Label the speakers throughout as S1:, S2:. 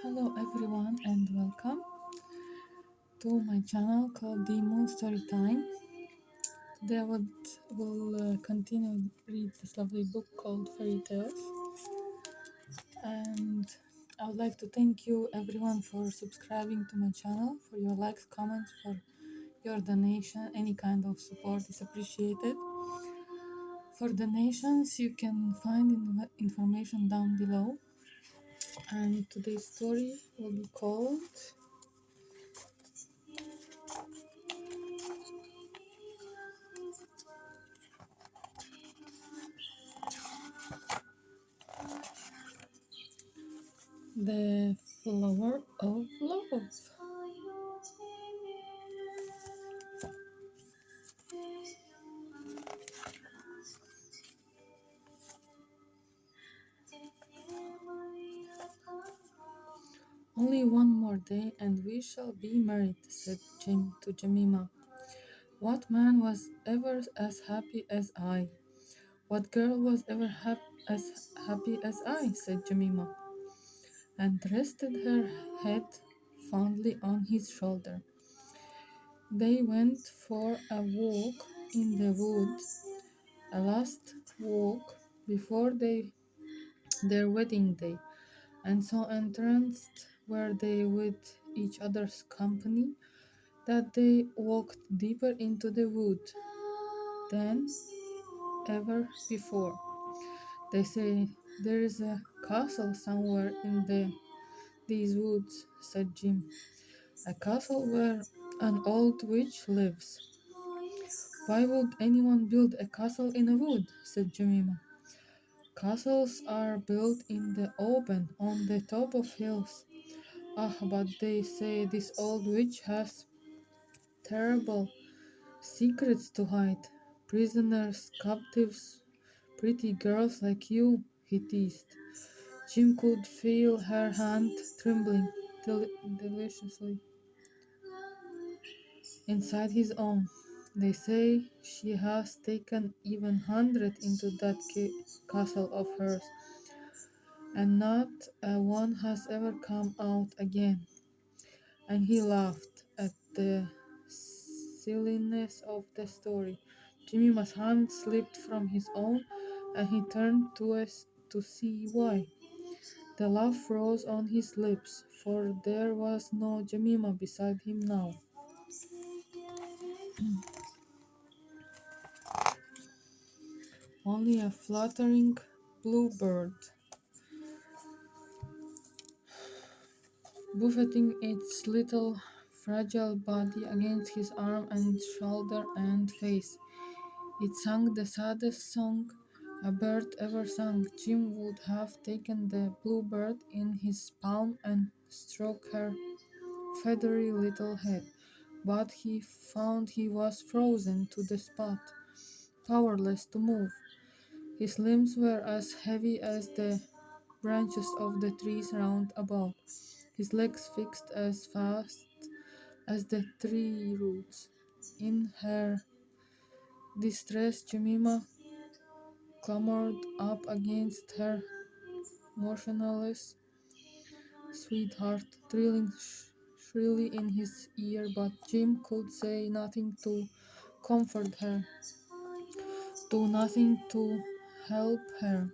S1: Hello everyone and welcome to my channel called Demon Story Time. Today will continue read this lovely book called Fairy Tales, and I would like to thank you everyone for subscribing to my channel, for your likes, comments, for your donation. Any kind of support is appreciated. For donations you can find information down below, and today's story will be called The Flower of Love. Only one more day and we shall be married, said Jim to Jemima. What man was ever as happy as I? What girl was ever as happy as I? Said Jemima, and rested her head fondly on his shoulder. They went for a walk in the wood, a last walk before their wedding day, and so entranced were they with each other's company that they walked deeper into the wood than ever before. They say there is a castle somewhere in these woods, said Jim. A castle where an old witch lives. Why would anyone build a castle in a wood? Said Jemima. Castles are built in the open, on the top of hills. Ah, but they say this old witch has terrible secrets to hide. Prisoners, captives, pretty girls like you, he teased. Jim could feel her hand trembling deliciously inside his own. They say she has taken even 100 into that castle of hers, and not a one has ever come out again. And he laughed at the silliness of the story. Jemima's hand slipped from his own, and he turned to us to see why. The laugh froze on his lips, for there was no Jemima beside him now. Only a fluttering bluebird, buffeting its little fragile body against his arm and shoulder and face. It sang the saddest song a bird ever sang. Jim would have taken the bluebird in his palm and stroked her feathery little head, but he found he was frozen to the spot, powerless to move. His limbs were as heavy as the branches of the trees round about, his legs fixed as fast as the tree roots. In her distress, Jemima clambered up against her motionless sweetheart, thrilling shrilly in his ear, but Jim could say nothing to comfort her, do nothing to help her.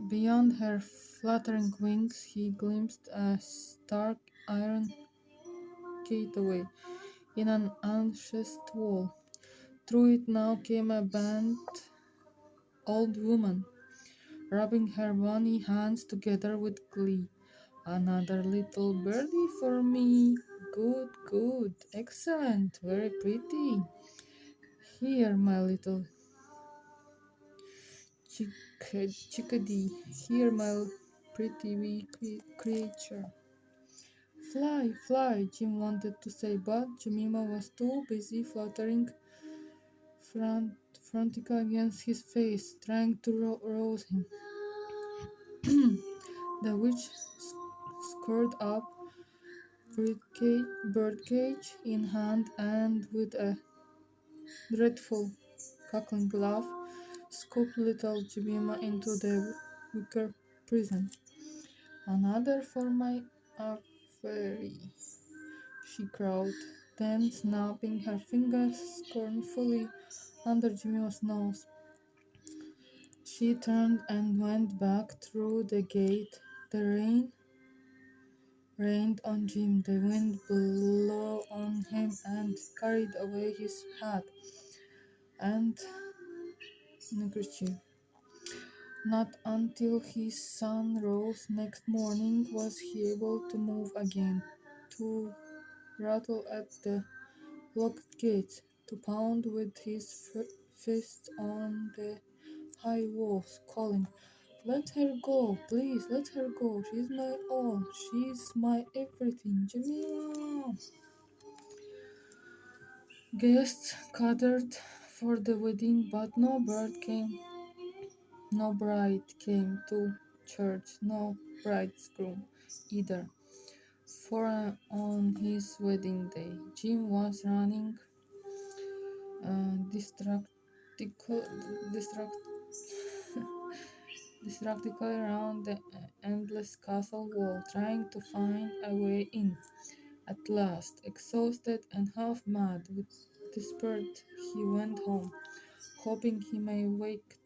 S1: Beyond her fluttering wings, he glimpsed a stark iron gateway in an ancient wall. Through it now came a bent old woman, rubbing her bony hands together with glee. Another little birdie for me. Good, good, excellent, very pretty. Here, my little chickadee. Here, my pretty wee creature. Fly, fly, Jim wanted to say, but Jemima was too busy fluttering frantically against his face, trying to rouse him. The witch scurried up, birdcage in hand, and with a dreadful cackling laugh, scooped little Jemima into the wicker prison. Another for my Avery, she crowed, then snapping her fingers scornfully under Jimima's nose. She turned and went back through the gate. The rain rained on Jim. The wind blew on him and carried away his hat and neckerchief. Not until his sun rose next morning was he able to move again, to rattle at the locked gate, to pound with his fists on the high walls, calling, "Let her go, please, let her go. She's my all. She's my everything. Jamila!" Guests gathered for the wedding, but no bride came to church, no bridegroom either. For on his wedding day, Jim was running distractical, distract, distractically around the endless castle wall, trying to find a way in. At last, exhausted and half mad with despair, he went home, hoping he may wake